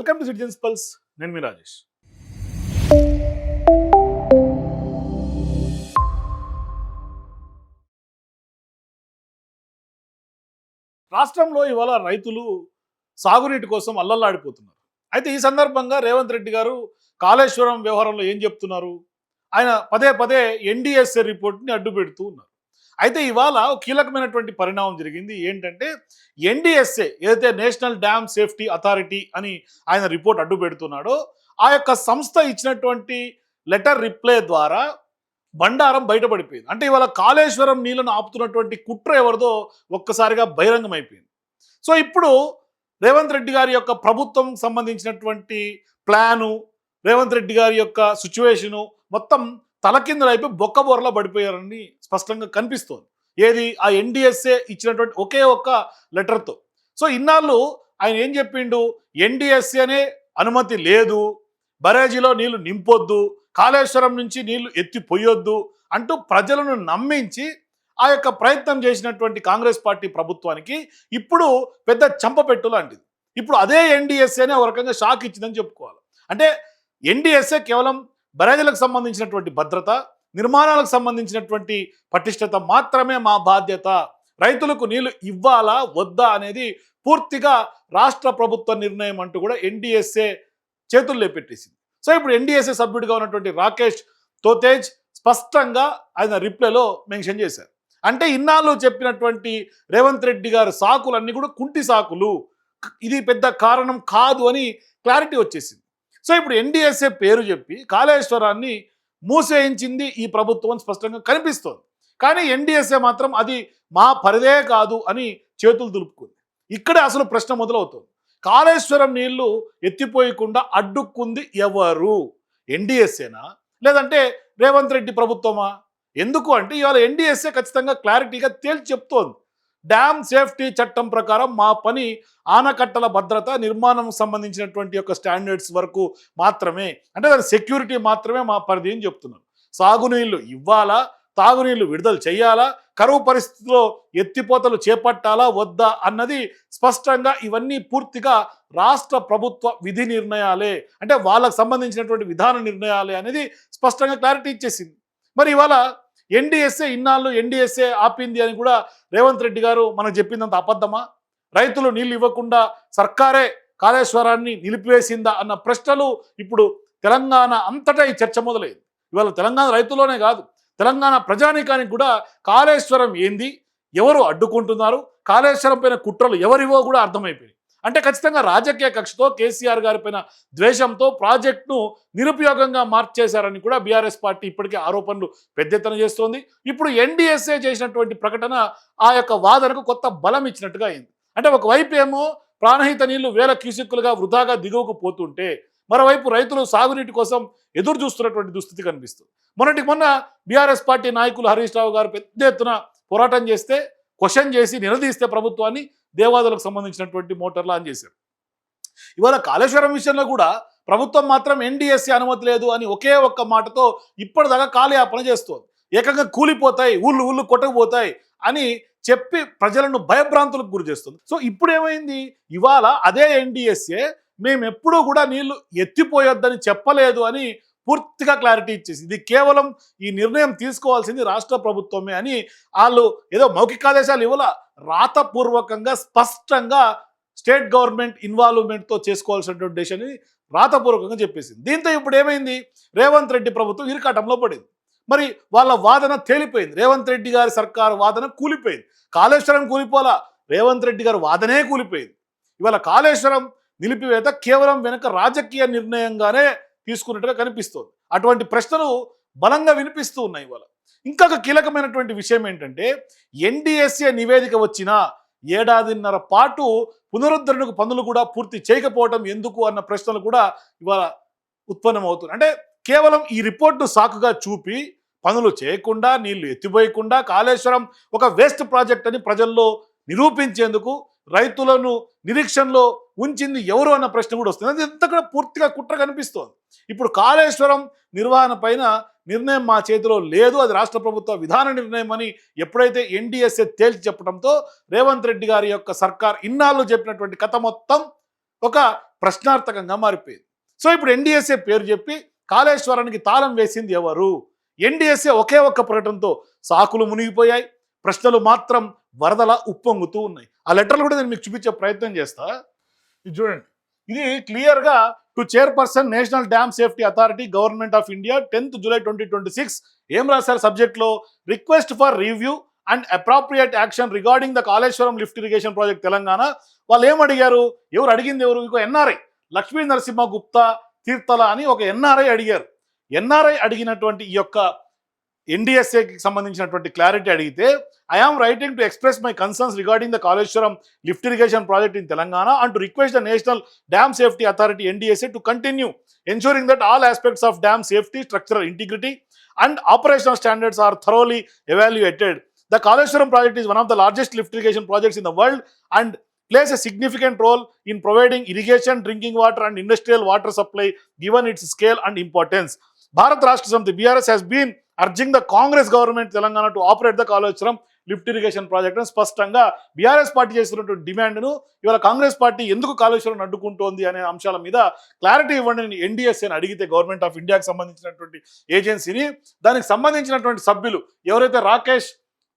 Welcome to citizens pulse. నేను మీ రాజేష్. రాష్ట్రంలో ఇవాళ రైతులు సాగునీటి కోసం అల్లల్లాడిపోతున్నారు. అయితే ఈ సందర్భంగా రేవంత్ రెడ్డి గారు కాళేశ్వరం వ్యవహారంలో ఏం చెప్తున్నారు? ఆయన పదే పదే ఎన్డీఎస్ఏ రిపోర్ట్ని అడ్డు పెడుతూ ఉన్నారు. అయితే ఇవాళ కీలకమైనటువంటి పరిణామం జరిగింది. ఏంటంటే ఎన్డీఎస్ఏ ఏదైతే నేషనల్ డ్యామ్ సేఫ్టీ అథారిటీ అని ఆయన రిపోర్ట్ అడ్డు పెడుతున్నాడో ఆ యొక్క సంస్థ ఇచ్చినటువంటి లెటర్ రిప్లై ద్వారా బండారం బయటపడిపోయింది. అంటే ఇవాళ కాళేశ్వరం నీళ్లను ఆపుతున్నటువంటి కుట్ర ఎవరిదో ఒక్కసారిగా బహిరంగం అయిపోయింది. సో ఇప్పుడు రేవంత్ రెడ్డి గారి యొక్క ప్రభుత్వం సంబంధించినటువంటి ప్లాను, రేవంత్ రెడ్డి గారి యొక్క సిచ్యువేషను మొత్తం తలకిందులైపోయి బొక్కబోరలా పడిపోయారని స్పష్టంగా కనిపిస్తోంది. ఏది ఆ ఎన్డీఎస్ఏ ఇచ్చినటువంటి ఒకే ఒక్క లెటర్తో. సో ఇన్నాళ్ళు ఆయన ఏం చెప్పిండు? ఎన్డీఎస్ఏనే అనుమతి లేదు, బరేజీలో నీళ్లు నింపొద్దు, కాళేశ్వరం నుంచి నీళ్లు ఎత్తిపోయొద్దు అంటూ ప్రజలను నమ్మించి ఆ యొక్క ప్రయత్నం చేసినటువంటి కాంగ్రెస్ పార్టీ ప్రభుత్వానికి ఇప్పుడు పెద్ద చంపపెట్టు లాంటిది. ఇప్పుడు అదే ఎన్డీఎస్ఏనే ఒక రకంగా షాక్ ఇచ్చిందని చెప్పుకోవాలి. అంటే ఎన్డీఎస్ఏ కేవలం బరేజీలకు సంబంధించినటువంటి భద్రత, నిర్మాణాలకు సంబంధించినటువంటి పటిష్టత మాత్రమే మా బాధ్యత, రైతులకు నీళ్లు ఇవ్వాలా వద్దా అనేది పూర్తిగా రాష్ట్ర ప్రభుత్వ నిర్ణయం అంటూ కూడా ఎన్డీఎస్ఏ చేతుల్లో పెట్టేసింది. సో ఇప్పుడు ఎన్డీఎస్ఏ సభ్యుడిగా ఉన్నటువంటి రాకేష్ తోతేజ్ స్పష్టంగా ఆయన రిప్లైలో మెన్షన్ చేశారు. అంటే ఇన్నాళ్ళు చెప్పినటువంటి రేవంత్ రెడ్డి గారి సాకులన్నీ కూడా కుంటి సాకులు, ఇది పెద్ద కారణం కాదు అని క్లారిటీ వచ్చేసింది. సో ఇప్పుడు ఎన్డీఎస్ఏ పేరు చెప్పి కాళేశ్వరాన్ని మూసేయించింది ఈ ప్రభుత్వం స్పష్టంగా కనిపిస్తోంది. కానీ ఎన్డీఎస్ఏ మాత్రం అది మా పరిదే కాదు అని చేతులు దులుపుకుంది. ఇక్కడే అసలు ప్రశ్న మొదలవుతుంది. కాళేశ్వరం నీళ్లు ఎత్తిపోయకుండా అడ్డుకుంది ఎవరు? ఎన్డీఎస్ఏనా లేదంటే రేవంత్ రెడ్డి ప్రభుత్వమా? ఎందుకు అంటే ఇవాళ ఎన్డీఎస్ఏ ఖచ్చితంగా క్లారిటీగా తేల్చి చెప్తోంది. డ్యామ్ సేఫ్టీ చట్టం ప్రకారం మా పని ఆనకట్టల భద్రత, నిర్మాణం సంబంధించినటువంటి యొక్క స్టాండర్డ్స్ వరకు మాత్రమే, అంటే దాని సెక్యూరిటీ మాత్రమే మా పరిధి అని చెప్తున్నారు. సాగునీళ్లు ఇవ్వాలా, తాగునీళ్లు విడుదల చేయాలా, కరువు పరిస్థితిలో ఎత్తిపోతలు చేపట్టాలా వద్దా అన్నది స్పష్టంగా ఇవన్నీ పూర్తిగా రాష్ట్ర ప్రభుత్వ విధి నిర్ణయాలే, అంటే వాళ్ళకు సంబంధించినటువంటి విధాన నిర్ణయాలే అనేది స్పష్టంగా క్లారిటీ ఇచ్చేసింది. మరి ఇవాళ ఎన్డీఎస్ఏ ఇన్నాళ్ళు ఎన్డీఎస్ఏ ఆపింది అని కూడా రేవంత్ రెడ్డి గారు మనకు చెప్పిందంత అబద్ధమా? రైతులు నీళ్ళు ఇవ్వకుండా సర్కారే కాళేశ్వరాన్ని నిలిపివేసిందా అన్న ప్రశ్నలు ఇప్పుడు తెలంగాణ అంతటా ఈ చర్చ మొదలైంది. ఇవాళ తెలంగాణ రైతులోనే కాదు, తెలంగాణ ప్రజానీకానికి కూడా కాళేశ్వరం ఏంది, ఎవరు అడ్డుకుంటున్నారు, కాళేశ్వరం పైన కుట్రలు ఎవరివో కూడా అర్థమైపోయింది. అంటే ఖచ్చితంగా రాజకీయ కక్షతో, కేసీఆర్ గారి పైన ద్వేషంతో ప్రాజెక్టును నిరుపయోగంగా మార్చేశారని కూడా బీఆర్ఎస్ పార్టీ ఇప్పటికే ఆరోపణలు పెద్ద ఎత్తున చేస్తోంది. ఇప్పుడు ఎన్డీఎస్ఏ చేసినటువంటి ప్రకటన ఆ యొక్క వాదనకు కొత్త బలం ఇచ్చినట్టుగా అయింది. అంటే ఒకవైపు ఏమో ప్రాణహిత నీళ్లు వేల క్యూసెక్కులుగా వృధాగా దిగువకు పోతుంటే, మరోవైపు రైతులు సాగునీటి కోసం ఎదురు చూస్తున్నటువంటి దుస్థితి కనిపిస్తుంది. మొన్న బీఆర్ఎస్ పార్టీ నాయకులు హరీష్ రావు గారు పెద్ద ఎత్తున పోరాటం చేస్తే, క్వశ్చన్ చేసి నిలదీస్తే ప్రభుత్వాన్ని దేవాదులకు సంబంధించినటువంటి మోటార్లు ఆన్ చేశారు. ఇవాళ కాళేశ్వరం విషయంలో కూడా ప్రభుత్వం మాత్రం ఎన్డీఎస్ఏ అనుమతి లేదు అని ఒకే ఒక్క మాటతో ఇప్పటిదాకా కాలయాపన చేస్తోంది. ఏకంగా కూలిపోతాయి, ఊళ్ళు కొట్టకపోతాయి అని చెప్పి ప్రజలను భయభ్రాంతులకు గురి చేస్తుంది. సో ఇప్పుడు ఏమైంది? ఇవాళ అదే ఎన్డీఎస్ఏ మేము ఎప్పుడూ కూడా నీళ్లు ఎత్తిపోయొద్దని చెప్పలేదు అని పూర్తిగా క్లారిటీ ఇచ్చేసి, ఇది కేవలం ఈ నిర్ణయం తీసుకోవాల్సింది రాష్ట్ర ప్రభుత్వమే అని వాళ్ళు ఏదో మౌఖిక ఆదేశాలు ఇవ్వాల, రాతపూర్వకంగా స్పష్టంగా స్టేట్ గవర్నమెంట్ ఇన్వాల్వ్మెంట్తో చేసుకోవాల్సినటువంటి డెసిషన్ రాతపూర్వకంగా చెప్పేసింది. దీంతో ఇప్పుడు ఏమైంది? రేవంత్ రెడ్డి ప్రభుత్వం ఇరుకాటంలో పడింది. మరి వాళ్ళ వాదన తేలిపోయింది. రేవంత్ రెడ్డి గారి సర్కారు వాదన కూలిపోయింది. కాళేశ్వరం కూలిపోలా, రేవంత్ రెడ్డి గారి వాదనే కూలిపోయింది. ఇవాళ కాళేశ్వరం నిలిపివేత కేవలం వెనక రాజకీయ నిర్ణయంగానే తీసుకున్నట్టుగా కనిపిస్తోంది. అటువంటి ప్రశ్నలు బలంగా వినిపిస్తూ ఉన్నాయి. ఇవాళ ఇంకొక కీలకమైనటువంటి విషయం ఏంటంటే, ఎన్డీఎస్ఏ నివేదిక వచ్చిన ఏడాదిన్నర పాటు పునరుద్ధరణకు పనులు కూడా పూర్తి చేయకపోవడం ఎందుకు అన్న ప్రశ్నలు కూడా ఇవాళ ఉత్పన్నమవుతుంది. అంటే కేవలం ఈ రిపోర్టు సాకుగా చూపి పనులు చేయకుండా, నీళ్లు ఎత్తిపోయకుండా కాళేశ్వరం ఒక వేస్ట్ ప్రాజెక్ట్ అని ప్రజల్లో నిరూపించేందుకు రైతులను నిరీక్షణలో ఉంచింది ఎవరు అన్న ప్రశ్న కూడా వస్తుంది. అది ఎంత కూడా పూర్తిగా కుట్ర కనిపిస్తోంది. ఇప్పుడు కాళేశ్వరం నిర్వహణ పైన నిర్ణయం మా చేతిలో లేదు, అది రాష్ట్ర ప్రభుత్వ విధాన నిర్ణయం అని ఎప్పుడైతే ఎన్డీఎస్ఏ తేల్చి చెప్పడంతో రేవంత్ రెడ్డి గారి యొక్క సర్కార్ ఇన్నాళ్ళు చెప్పినటువంటి కథ మొత్తం ఒక ప్రశ్నార్థకంగా మారిపోయింది. సో ఇప్పుడు ఎన్డీఎస్ఏ పేరు చెప్పి కాళేశ్వరానికి తాళం వేసింది ఎవరు? ఎన్డీఎస్ఏ ఒకే ఒక్క ప్రకటనతో సాకులు మునిగిపోయాయి, ప్రశ్నలు మాత్రం వరదలా ఉప్పొంగుతూ ఉన్నాయి. ఆ లెటర్లు కూడా నేను మీకు చూపించే ప్రయత్నం చేస్తా. ఇది చూడండి, ఇది క్లియర్గా to chairperson national dam safety authority government of India 10th July 2026 ఏం రాశారు సబ్జెక్ట్లో? Request for review and appropriate action regarding the Kaleshwaram lift irrigation project Telangana. వాళ్ళు ఏం అడిగారు? ఎవరు అడిగింది? ఎవరు? ఇంకో ఎన్ఆర్ఐ లక్ష్మీ నరసింహ గుప్తా తీర్థల అని ఒక ఎన్ఆర్ఐ అడిగారు. ఎన్ఆర్ఐ అడిగినటువంటి ఈ యొక్క ఎన్డీఎస్ఏకి సంబంధించినటువంటి క్లారిటీ అడిగితే, I am writing to express my concerns regarding the Kaleshwaram lift irrigation project in Telangana and to request the national dam safety authority NDSA to continue ensuring that all aspects of dam safety, structural integrity and operational standards are thoroughly evaluated. The Kaleshwaram project is one of the largest lift irrigation projects in the world and plays a significant role in providing irrigation, drinking water and industrial water supply given its scale and importance. Bharat Rashtra Samiti BRS has been urging the Congress government Telangana to operate the Kaleshwaram lift irrigation project అని స్పష్టంగా BRS party చేస్తున్నటువంటి డిమాండ్ను ఇవాళ Congress party ఎందుకు కాళేశ్వరం అడ్డుకుంటోంది అనే అంశాల మీద clarity ఇవ్వండి అని ఎన్డీఎస్ఏని అడిగితే, గవర్నమెంట్ ఆఫ్ ఇండియాకి సంబంధించినటువంటి ఏజెన్సీని, దానికి సంబంధించినటువంటి సభ్యులు ఎవరైతే రాకేష్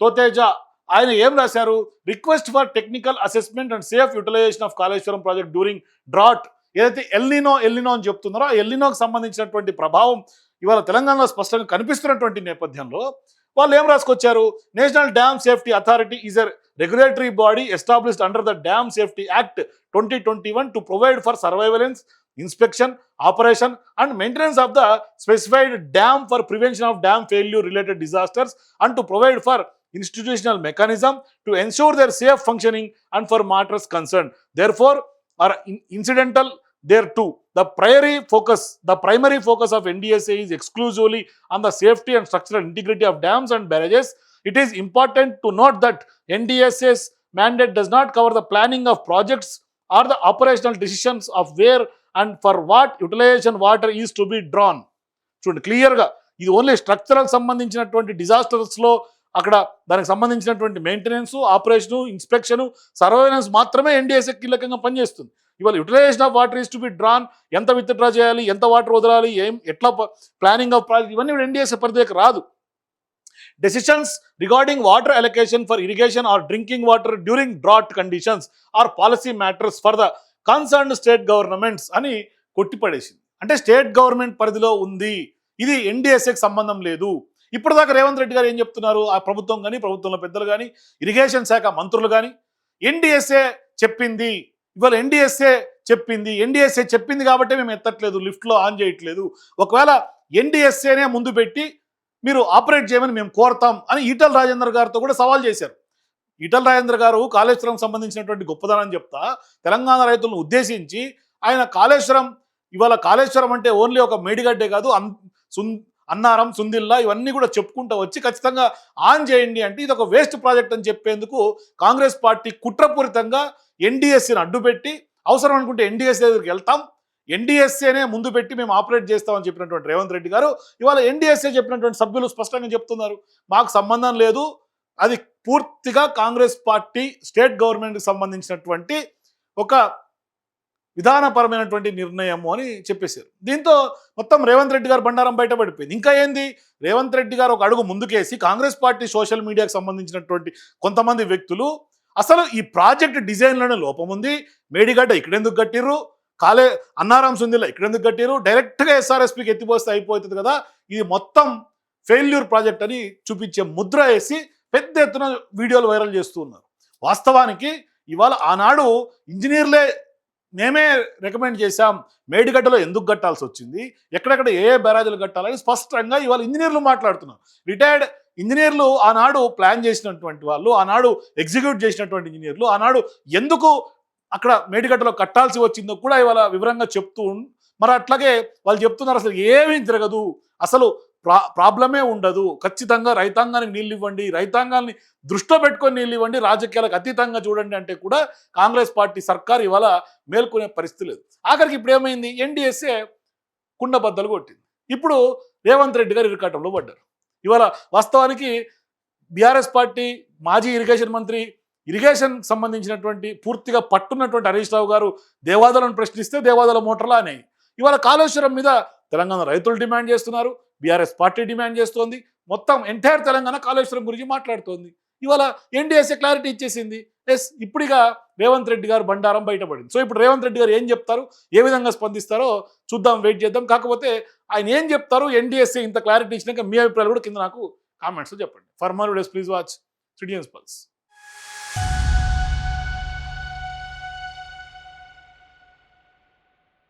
తోతేజా ఆయన ఏం రాశారు? Request for technical assessment and safe utilization of Kaleshwaram project during drought. ఏదైతే ఎల్నినో అని చెప్తున్నారో ఆ ఎల్నినోకి సంబంధించినటువంటి ప్రభావం ఇవాళ తెలంగాణలో స్పష్టంగా కనిపిస్తున్నటువంటి నేపథ్యంలో వాళ్ళు ఏం రాసుకొచ్చారు? National dam safety authority is a regulatory body established under the dam safety act 2021 to provide for surveillance, inspection, operation and maintenance of the specified dam for prevention of dam failure related disasters and to provide for institutional mechanism to ensure their safe functioning and for matters concerned. Therefore, are incidental thereto. The primary focus of NDSA is exclusively on the safety and structural integrity of dams and barrages. It is important to note that NDSA's mandate does not cover the planning of projects or the operational decisions of where and for what utilization water is to be drawn. చూడండి క్లియర్గా ఇది only structural సంబంధించినటువంటి డిజాస్టర్స్లో అక్కడ దానికి సంబంధించినటువంటి maintenance, operation, inspection, surveillance మాత్రమే NDSA కీలకంగా పనిచేస్తుంది. ఇవాళ utilization of water is to be drawn, ఎంత విత్డ్రా చేయాలి, ఎంత వాటర్ వదలాలి, ఎట్లా ప్లానింగ్ ఆఫ్ ప్రాజెక్ట్, ఇవన్నీ ఎన్డీఎస్ఏ పరిధికి రాదు. Decisions regarding water allocation for irrigation or drinking water during drought conditions are policy matters for the concerned state governments అని కొట్టిపడేసింది. అంటే స్టేట్ గవర్నమెంట్ పరిధిలో ఉంది, ఇది ఎన్డీఎస్ఏకి సంబంధం లేదు. ఇప్పటిదాకా రేవంత్ రెడ్డి గారు ఏం చెప్తున్నారు? ఆ ప్రభుత్వం కానీ, ప్రభుత్వంలో పెద్దలు కానీ, ఇరిగేషన్ శాఖ మంత్రులు కానీ ఎన్డీఎస్ఏ చెప్పింది, ఇవాళ ఎన్డీఎస్ఏ చెప్పింది కాబట్టి మేము ఎత్తట్లేదు, లిఫ్ట్లో ఆన్ చేయట్లేదు. ఒకవేళ ఎన్డీఎస్ఏనే ముందు పెట్టి మీరు ఆపరేట్ చేయమని మేము కోరతాం అని ఈటల రాజేందర్ గారితో కూడా సవాల్ చేశారు. ఈటల రాజేందర్ గారు కాళేశ్వరం సంబంధించినటువంటి గొప్పదనం చెప్తా తెలంగాణ రైతులను ఉద్దేశించి ఆయన ఇవాళ కాళేశ్వరం అంటే ఓన్లీ ఒక మేడిగడ్డే కాదు, అన్నారం, సుందిల్లా ఇవన్నీ కూడా చెప్పుకుంటూ వచ్చి ఖచ్చితంగా ఆన్ చేయండి అంటే ఇది ఒక వేస్ట్ ప్రాజెక్ట్ అని చెప్పేందుకు కాంగ్రెస్ పార్టీ కుట్రపూరితంగా ఎన్డీఎస్ఏని అడ్డుపెట్టి, అవసరం అనుకుంటే ఎన్డీఎస్ఏ దగ్గరికి వెళ్తాం, ఎన్డీఎస్ఏనే ముందు పెట్టి మేము ఆపరేట్ చేస్తామని చెప్పినటువంటి రేవంత్ రెడ్డి గారు ఇవాళ ఎన్డీఎస్ఏ చెప్పినటువంటి సభ్యులు స్పష్టంగా చెప్తున్నారు, మాకు సంబంధం లేదు, అది పూర్తిగా కాంగ్రెస్ పార్టీ స్టేట్ గవర్నమెంట్కి సంబంధించినటువంటి ఒక విధానపరమైనటువంటి నిర్ణయము అని చెప్పేశారు. దీంతో మొత్తం రేవంత్ రెడ్డి గారు బండారం బయటపడిపోయింది. ఇంకా ఏంది, రేవంత్ రెడ్డి గారు ఒక అడుగు ముందుకేసి కాంగ్రెస్ పార్టీ సోషల్ మీడియాకు సంబంధించినటువంటి కొంతమంది వ్యక్తులు అసలు ఈ ప్రాజెక్ట్ డిజైన్లోనే లోపం ఉంది, మేడిగడ్డ ఇక్కడెందుకు కట్టిర్రు, అన్నారం, సుందిల్లా ఇక్కడెందుకు కట్టిర్రు, డైరెక్ట్గా ఎస్ఆర్ఎస్పీకి ఎత్తిపోస్తే అయిపోతుంది కదా, ఇది మొత్తం ఫెయిల్యూర్ ప్రాజెక్ట్ అని చూపించే ముద్ర వేసి పెద్ద ఎత్తున వీడియోలు వైరల్ చేస్తూ ఉన్నారు. వాస్తవానికి ఇవాళ ఆనాడు ఇంజనీర్లే మేమే రికమెండ్ చేశాం, మేడిగడ్డలో ఎందుకు కట్టాల్సి వచ్చింది, ఎక్కడెక్కడ ఏ బ్యారేజీలు కట్టాలని స్పష్టంగా ఇవాళ ఇంజనీర్లు మాట్లాడుతున్నారు. రిటైర్డ్ ఇంజనీర్లు ఆనాడు ప్లాన్ చేసినటువంటి వాళ్ళు, ఆనాడు ఎగ్జిక్యూట్ చేసినటువంటి ఇంజనీర్లు ఆనాడు ఎందుకు అక్కడ మేడిగడ్డలో కట్టాల్సి వచ్చిందో కూడా ఇవాళ వివరంగా చెప్తూ మరి అట్లాగే వాళ్ళు చెప్తున్నారు అసలు ఏమీ జరగదు, అసలు ప్రాబ్లమే ఉండదు, ఖచ్చితంగా రైతాంగానికి నీళ్ళు ఇవ్వండి, రైతాంగాన్ని దృష్టిలో పెట్టుకొని నీళ్ళు ఇవ్వండి, రాజకీయాలకు అతీతంగా చూడండి అంటే కూడా కాంగ్రెస్ పార్టీ సర్కార్ ఇవాళ మేల్కొనే పరిస్థితి లేదు. ఆఖరికి ఇప్పుడు ఏమైంది, ఎన్డీఎస్ఏ కుండబద్దలు కొట్టింది. ఇప్పుడు రేవంత్ రెడ్డి గారు ఇరుకాటంలో పడ్డారు. ఇవాళ వాస్తవానికి బీఆర్ఎస్ పార్టీ మాజీ ఇరిగేషన్ మంత్రి ఇరిగేషన్ సంబంధించినటువంటి పూర్తిగా పట్టున్నటువంటి హరీష్ రావు గారు దేవాదులను ప్రశ్నిస్తే దేవాదుల మోటార్లు అనేవి. ఇవాళ కాళేశ్వరం మీద తెలంగాణ రైతులు డిమాండ్ చేస్తున్నారు, బీఆర్ఎస్ పార్టీ డిమాండ్ చేస్తోంది, మొత్తం ఎంటైర్ తెలంగాణ కాళేశ్వరం గురించి మాట్లాడుతోంది. ఇవాళ ఎన్డీఎస్ఏ క్లారిటీ ఇచ్చేసింది. ఎస్, ఇప్పుడిగా రేవంత్ రెడ్డి గారు బండారం బయటపడింది. సో ఇప్పుడు రేవంత్ రెడ్డి గారు ఏం చెప్తారు, ఏ విధంగా స్పందిస్తారో చూద్దాం, వెయిట్ చేద్దాం. కాకపోతే ఆయన ఏం చెప్తారు, ఎన్డీఎస్ఏ ఇంత క్లారిటీ ఇచ్చినాక మీ అభిప్రాయాలు కూడా కింద నాకు కామెంట్స్ చెప్పండి. For more videos please watch citizens pulse.